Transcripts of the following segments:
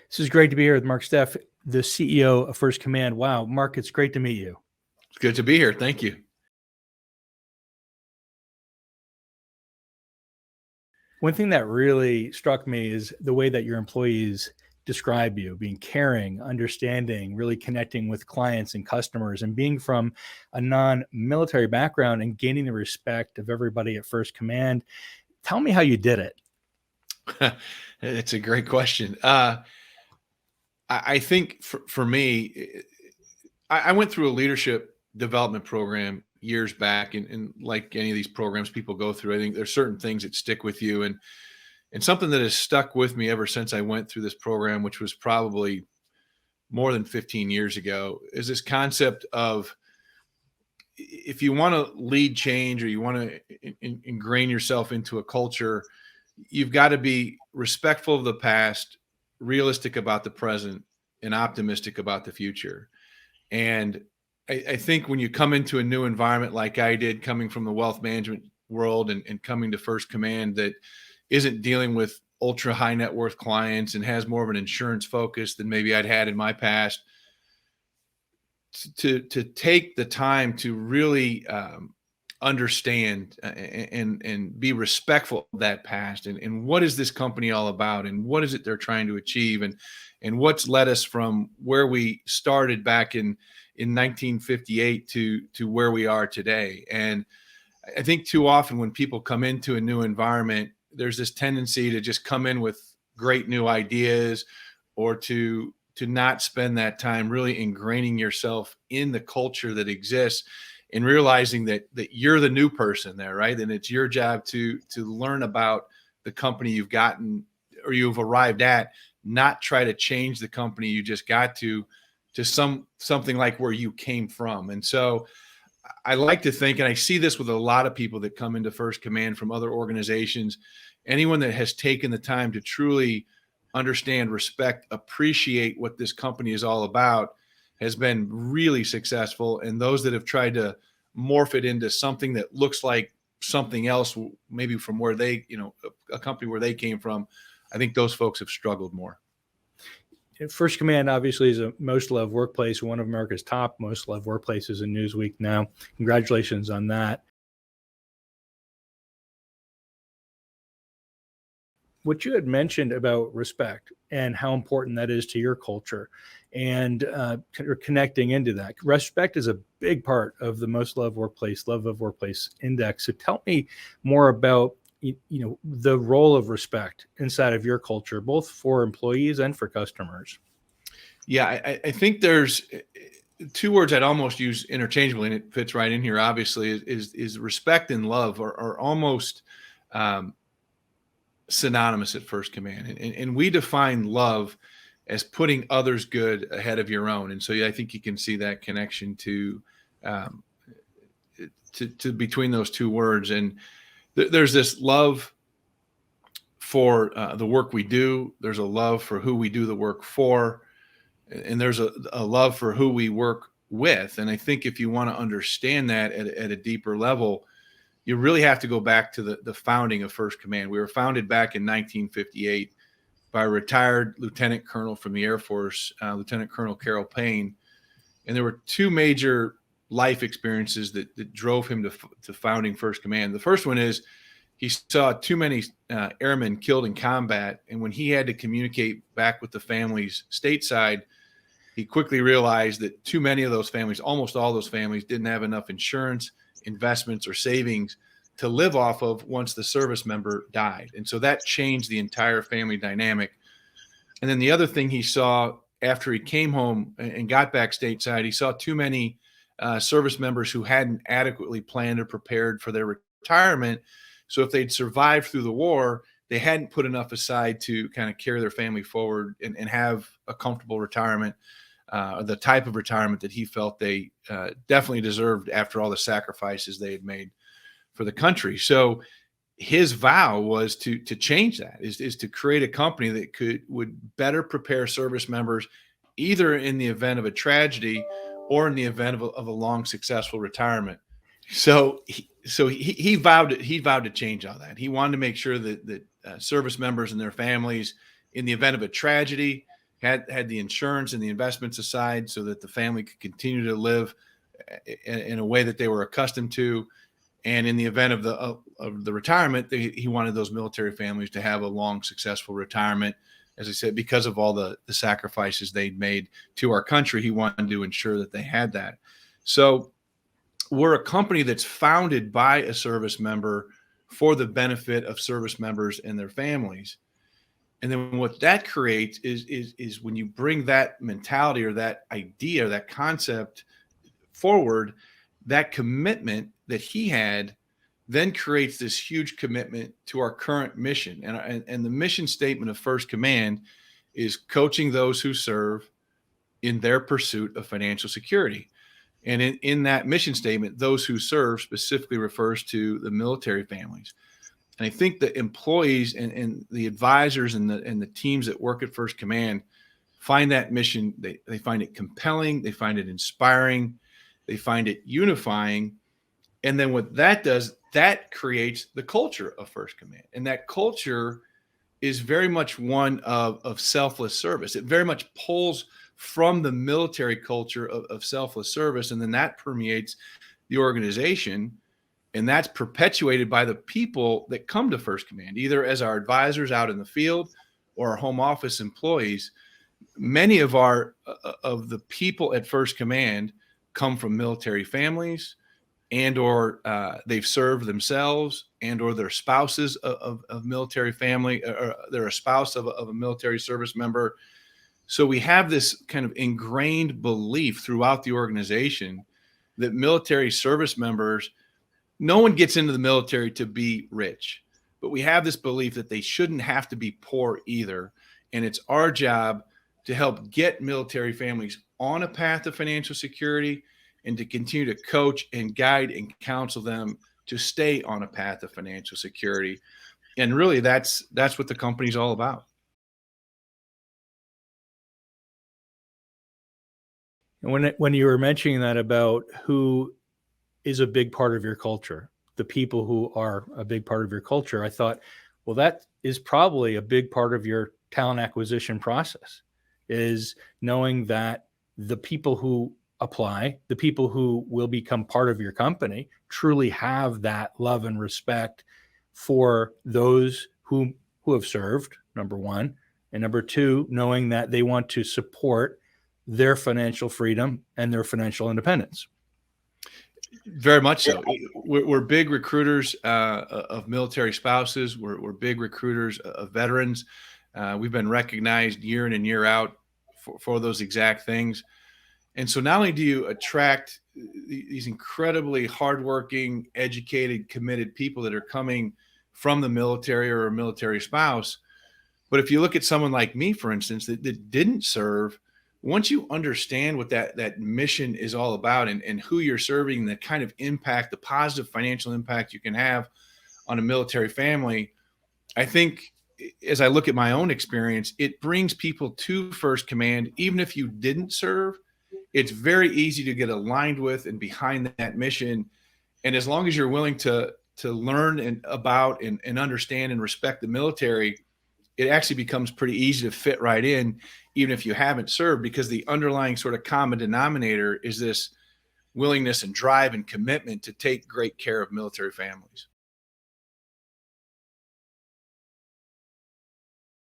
This is great to be here with Mark Steffe, the CEO of First Command. Wow, Mark, it's great to meet you. It's good to be here. Thank you. One thing that really struck me is the way that your employees describe you, being caring, understanding, really connecting with clients and customers, and being from a non-military background and gaining the respect of everybody at First Command. Tell me how you did it. It's a great question. I think for me, I went through a leadership development program years back, and like any of these programs people go through, I think there's certain things that stick with you, and something that has stuck with me ever since I went through this program, which was probably more than 15 years ago, is this concept of, if you want to lead change or you want to ingrain yourself into a culture, you've got to be respectful of the past, realistic about the present, and optimistic about the future. And I think when you come into a new environment like I did, coming from the wealth management world and coming to First Command that isn't dealing with ultra high net worth clients and has more of an insurance focus than maybe I'd had in my past, to take the time to really understand and be respectful of that past, and what is this company all about, and what is it they're trying to achieve, and what's led us from where we started back in 1958 to where we are today. And I think too often when people come into a new environment, there's this tendency to just come in with great new ideas, or to not spend that time really ingraining yourself in the culture that exists, and realizing that you're the new person there, right? And it's your job to learn about the company you've gotten or you've arrived at, not try to change the company you just got to something like where you came from. And so I like to think, and I see this with a lot of people that come into First Command from other organizations, anyone that has taken the time to truly understand, respect, appreciate what this company is all about has been really successful. And those that have tried to morph it into something that looks like something else, maybe from where they, a company where they came from, I think those folks have struggled more. First Command obviously is a most loved workplace, one of America's top most loved workplaces in Newsweek now. Congratulations on that. What you had mentioned about respect and how important that is to your culture, and connecting into that. Respect is a big part of the most loved workplace, love of workplace index. So tell me more about the role of respect inside of your culture, both for employees and for customers. Yeah, I think there's two words I'd almost use interchangeably, and it fits right in here, obviously, is respect and love are almost synonymous at First Command. And we define love as putting others' good ahead of your own. And so I think you can see that connection to between those two words. And there's this love for the work we do. There's a love for who we do the work for. And there's a love for who we work with. And I think if you want to understand that at a deeper level, you really have to go back to the founding of First Command. We were founded back in 1958 by a retired lieutenant colonel from the Air Force, Lieutenant Colonel Carroll Payne. And there were two major life experiences that drove him to founding First Command. The first one is he saw too many airmen killed in combat. And when he had to communicate back with the families stateside, he quickly realized that too many of those families, almost all those families, didn't have enough insurance, investments, or savings to live off of once the service member died. And so that changed the entire family dynamic. And then the other thing he saw after he came home and got back stateside, he saw too many service members who hadn't adequately planned or prepared for their retirement. So if they'd survived through the war, they hadn't put enough aside to kind of carry their family forward and have a comfortable retirement, the type of retirement that he felt they definitely deserved after all the sacrifices they had made for the country. So his vow was to change that, is to create a company that would better prepare service members, either in the event of a tragedy or in the event of a long, successful retirement. So he vowed to change all that. He wanted to make sure that service members and their families, in the event of a tragedy, had the insurance and the investments aside so that the family could continue to live in a way that they were accustomed to. And in the event of the retirement, he wanted those military families to have a long, successful retirement. As I said, because of all the sacrifices they'd made to our country, he wanted to ensure that they had that. So we're a company that's founded by a service member for the benefit of service members and their families. And then what that creates is when you bring that mentality or that idea, that concept forward, that commitment that he had then creates this huge commitment to our current mission. And the mission statement of First Command is coaching those who serve in their pursuit of financial security. And in that mission statement, those who serve specifically refers to the military families. And I think the employees and the advisors and the teams that work at First Command find that mission, they find it compelling, they find it inspiring, they find it unifying. And then what that does, that creates the culture of First Command. And that culture is very much one of selfless service. It very much pulls from the military culture of selfless service. And then that permeates the organization. And that's perpetuated by the people that come to First Command, either as our advisors out in the field or our home office employees. Many of the people at First Command come from military families, and or they've served themselves, and or they're spouses of military family, or they're a spouse of a military service member. So we have this kind of ingrained belief throughout the organization that military service members, no one gets into the military to be rich, but we have this belief that they shouldn't have to be poor either. And it's our job to help get military families on a path of financial security and to continue to coach and guide and counsel them to stay on a path of financial security. And really that's what the company's all about. And when you were mentioning that about who is a big part of your culture, the people who are a big part of your culture, I thought, well, that is probably a big part of your talent acquisition process, is knowing that the people who apply, the people who will become part of your company, truly have that love and respect for those who have served, number one, and number two, knowing that they want to support their financial freedom and their financial independence. Very much so. We're big recruiters of military spouses. We're big recruiters of veterans. We've been recognized year in and year out for those exact things. And so not only do you attract these incredibly hardworking, educated, committed people that are coming from the military or a military spouse, but if you look at someone like me, for instance, that didn't serve, once you understand what that mission is all about and who you're serving, the kind of impact, the positive financial impact you can have on a military family, I think as I look at my own experience, it brings people to First Command. Even if you didn't serve, it's very easy to get aligned with and behind that mission. And as long as you're willing to learn about and understand and respect the military, it actually becomes pretty easy to fit right in, even if you haven't served, because the underlying sort of common denominator is this willingness and drive and commitment to take great care of military families.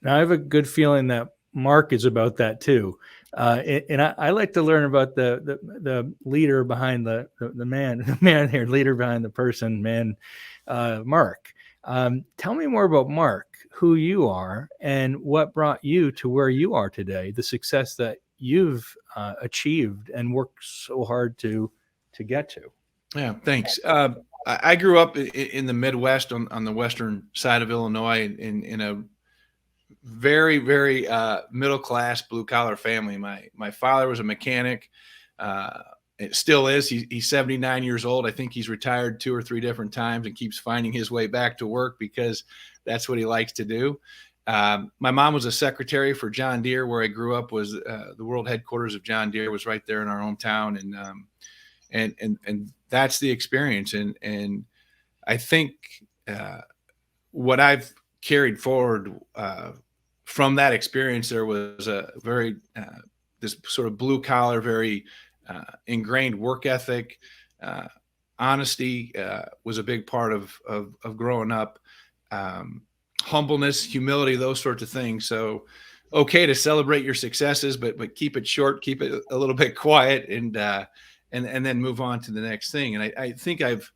Now, I have a good feeling that Mark is about that too, and I like to learn about the leader behind the man here, leader behind the person, man, Mark. Tell me more about Mark, who you are, and what brought you to where you are today, the success that you've achieved and worked so hard to get to. Yeah, thanks. I grew up in the Midwest on the western side of Illinois in a very, very middle class blue collar family. My father was a mechanic. It still is. He's 79 years old. I think he's retired 2 or 3 different times and keeps finding his way back to work because that's what he likes to do. My mom was a secretary for John Deere, where I grew up. Was the world headquarters of John Deere was right there in our hometown, and that's the experience. And I think what I've carried forward from that experience, there was a very this sort of blue collar, very ingrained work ethic. Uh, Honesty was a big part of growing up. Um, Humbleness, humility, those sorts of things. So, okay to celebrate your successes, but keep it short, keep it a little bit quiet, and then move on to the next thing. And I think I've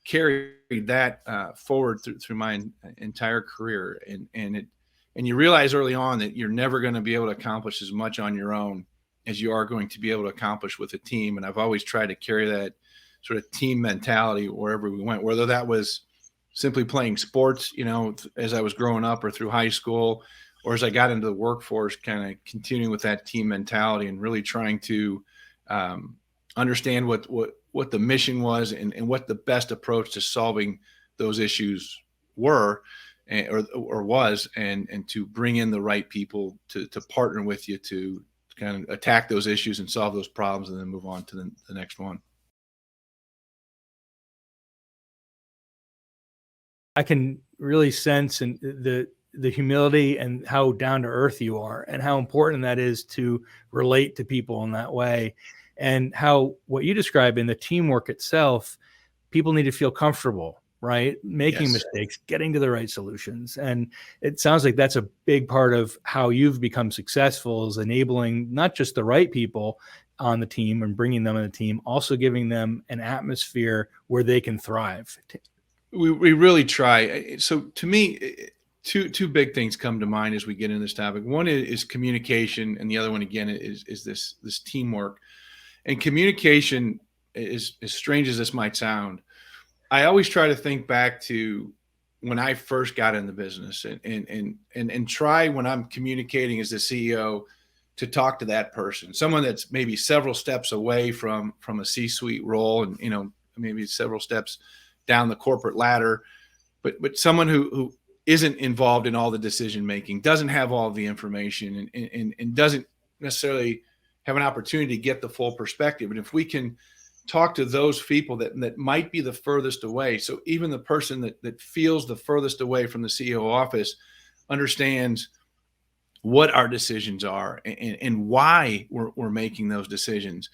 carried that forward through my entire career, and you realize early on that you're never going to be able to accomplish as much on your own as you are going to be able to accomplish with a team. And I've always tried to carry that sort of team mentality wherever we went, whether that was simply playing sports, as I was growing up or through high school, or as I got into the workforce, kind of continuing with that team mentality and really trying to um, understand what the mission was, and what the best approach to solving those issues were, or was, and to bring in the right people to partner with you to kind of attack those issues and solve those problems, and then move on to the next one. I can really sense and the humility and how down to earth you are, and how important that is to relate to people in that way, and how what you describe in the teamwork itself, people need to feel comfortable, right? Making Yes. mistakes, getting to the right solutions. And it sounds like that's a big part of how you've become successful, is enabling not just the right people on the team and bringing them on the team, also giving them an atmosphere where they can thrive. We really try. So to me, two big things come to mind as we get into this topic. One is communication, and the other one again is this teamwork. And communication is, as strange as this might sound, I always try to think back to when I first got in the business, and try, when I'm communicating as the CEO, to talk to that person, someone that's maybe several steps away from a C-suite role, and maybe several steps down the corporate ladder, but someone who isn't involved in all the decision making, doesn't have all the information, and doesn't necessarily have an opportunity to get the full perspective. And if we can talk to those people that might be the furthest away, so even the person that feels the furthest away from the CEO office understands what our decisions are, and why we're making those decisions.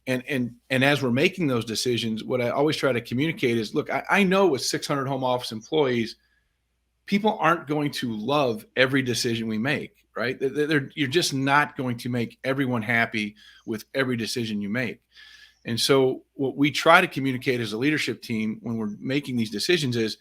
And as we're making those decisions, what I always try to communicate is, look, I know with 600 home office employees, people aren't going to love every decision we make, right? You're just not going to make everyone happy with every decision you make. And so what we try to communicate as a leadership team when we're making these decisions is,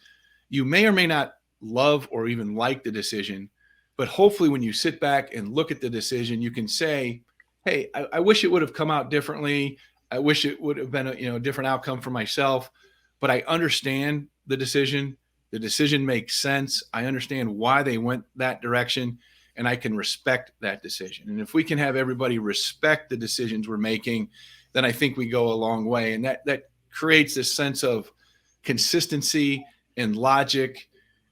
you may or may not love or even like the decision, but hopefully when you sit back and look at the decision, you can say, hey, I wish it would have come out differently. I wish it would have been a different outcome for myself, but I understand the decision. The decision makes sense. I understand why they went that direction, and I can respect that decision. And if we can have everybody respect the decisions we're making, then I think we go a long way. And that creates this sense of consistency and logic.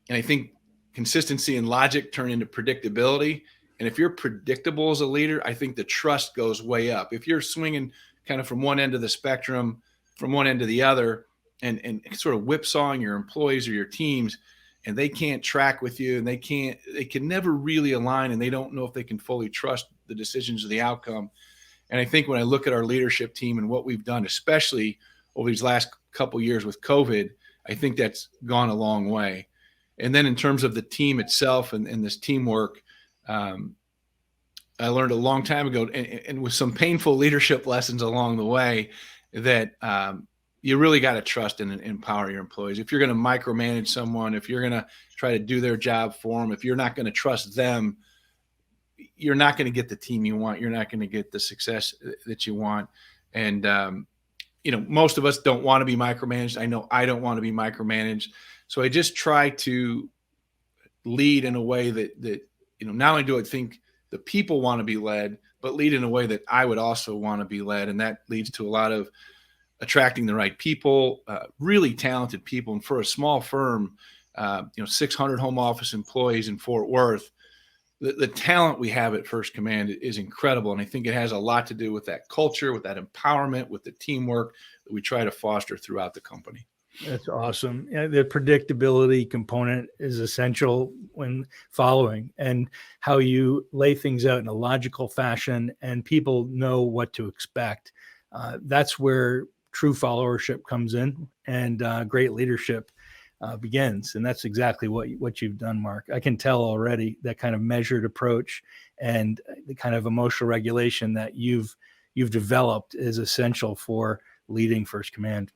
And I think consistency and logic turn into predictability. And if you're predictable as a leader, I think the trust goes way up. If you're swinging kind of from one end of the spectrum, from one end to the other, and sort of whipsawing your employees or your teams, and they can't track with you, and they can never really align, and they don't know if they can fully trust the decisions or the outcome. And I think when I look at our leadership team and what we've done, especially over these last couple of years with COVID, I think that's gone a long way. And then in terms of the team itself and this teamwork, I learned a long time ago, and with some painful leadership lessons along the way, that you really got to trust and empower your employees. If you're going to micromanage someone, if you're going to try to do their job for them, if you're not going to trust them, you're not going to get the team you want. You're not going to get the success that you want. And most of us don't want to be micromanaged. I know I don't want to be micromanaged. So I just try to lead in a way that not only do I think the people want to be led, but lead in a way that I would also want to be led. And that leads to a lot of attracting the right people, really talented people. And for a small firm, 600 home office employees in Fort Worth, the talent we have at First Command is incredible. And I think it has a lot to do with that culture, with that empowerment, with the teamwork that we try to foster throughout the company. That's awesome. Yeah, the predictability component is essential when following, and how you lay things out in a logical fashion and people know what to expect. That's where true followership comes in, and great leadership begins. And that's exactly what you've done, Mark. I can tell already that kind of measured approach and the kind of emotional regulation that you've developed is essential for leading First Command.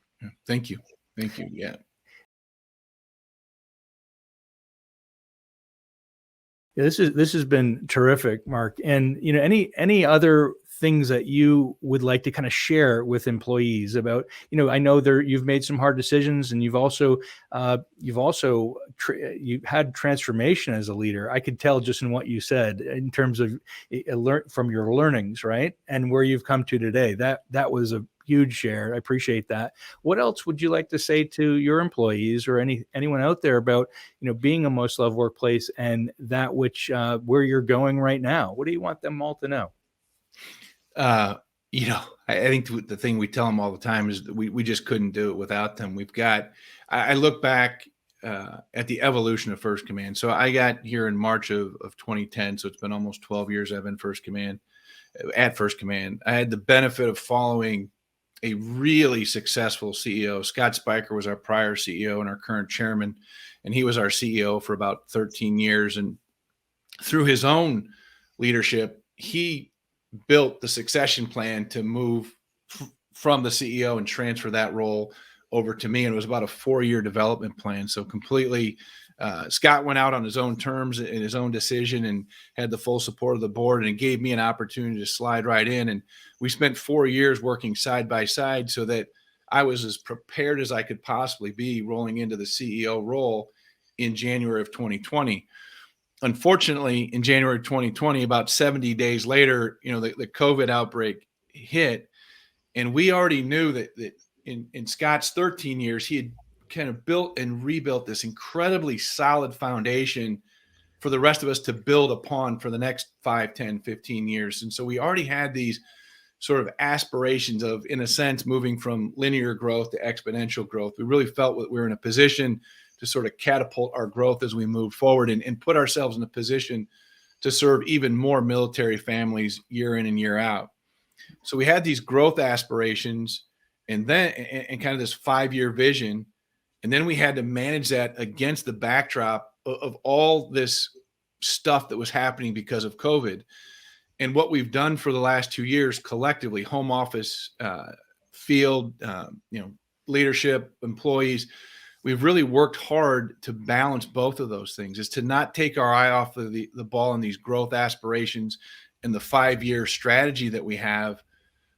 Thank you. Thank you. Yeah. Yeah, this has been terrific, Mark. And any other things that you would like to kind of share with employees about? I know there you've made some hard decisions, and you've had transformation as a leader. I could tell just in what you said in terms of learn from your learnings, right, and where you've come to today. That was a huge share. I appreciate that. What else would you like to say to your employees or anyone out there about being a most loved workplace and that which where you're going right now? What do you want them all to know? Uh, I think the thing we tell them all the time is that we just couldn't do it without them. I look back at the evolution of First Command. So I got here in March of 2010. So it's been almost 12 years I've been at First Command. I had the benefit of following a really successful CEO. Scott Spiker was our prior CEO and our current chairman, and he was our CEO for about 13 years. And through his own leadership, he built the succession plan to move from the CEO and transfer that role over to me. And it was about a 4-year development plan. So completely, Scott went out on his own terms and his own decision and had the full support of the board, and it gave me an opportunity to slide right in. And we spent 4 years working side by side so that I was as prepared as I could possibly be rolling into the CEO role in January of 2020. Unfortunately, in January 2020, about 70 days later, the COVID outbreak hit, and we already knew that in Scott's 13 years, he had kind of built and rebuilt this incredibly solid foundation for the rest of us to build upon for the next 5, 10, 15 years. And so we already had these sort of aspirations of, in a sense, moving from linear growth to exponential growth. We really felt that we were in a position to sort of catapult our growth as we move forward and put ourselves in a position to serve even more military families year in and year out. So we had these growth aspirations and kind of this 5-year vision. And then we had to manage that against the backdrop of all this stuff that was happening because of COVID. And what we've done for the last 2 years collectively, home office, field, leadership, employees, we've really worked hard to balance both of those things, is to not take our eye off of the ball in these growth aspirations and the 5-year strategy that we have,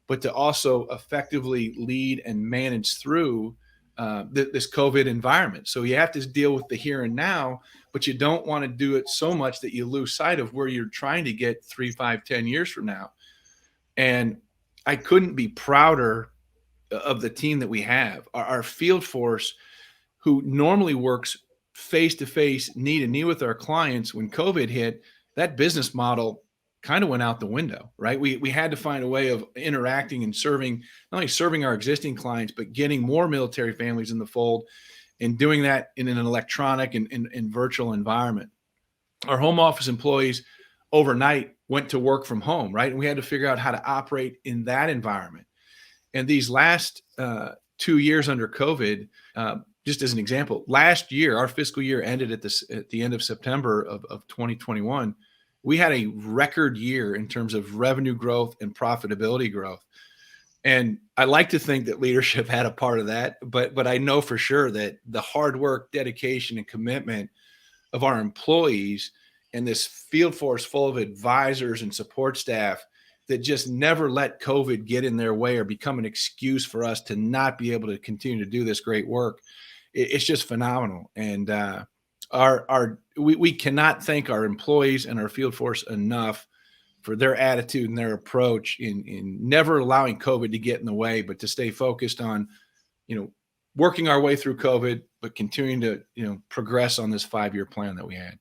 but to also effectively lead and manage through this COVID environment. So you have to deal with the here and now, but you don't want to do it so much that you lose sight of where you're trying to get 3, 5, 10 years from now. And I couldn't be prouder of the team that we have. Our field force, who normally works face to face, knee to knee with our clients, when COVID hit, that business model kind of went out the window, right? We had to find a way of interacting and serving, not only serving our existing clients, but getting more military families in the fold, and doing that in an electronic and virtual environment. Our home office employees overnight went to work from home, right? And we had to figure out how to operate in that environment. And these last 2 years under COVID, just as an example, last year, our fiscal year ended at the end of September of 2021. We had a record year in terms of revenue growth and profitability growth. And I like to think that leadership had a part of that, but I know for sure that the hard work, dedication, and commitment of our employees and this field force full of advisors and support staff that just never let COVID get in their way or become an excuse for us to not be able to continue to do this great work. It's just phenomenal. And we cannot thank our employees and our field force enough for their attitude and their approach in never allowing COVID to get in the way, but to stay focused on, working our way through COVID, but continuing to, progress on this 5-year plan that we had.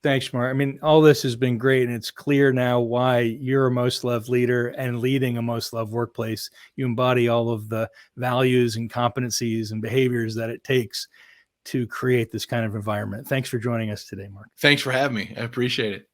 Thanks, Mark. I mean, all this has been great, and it's clear now why you're a most loved leader and leading a most loved workplace. You embody all of the values and competencies and behaviors that it takes to create this kind of environment. Thanks for joining us today, Mark. Thanks for having me. I appreciate it.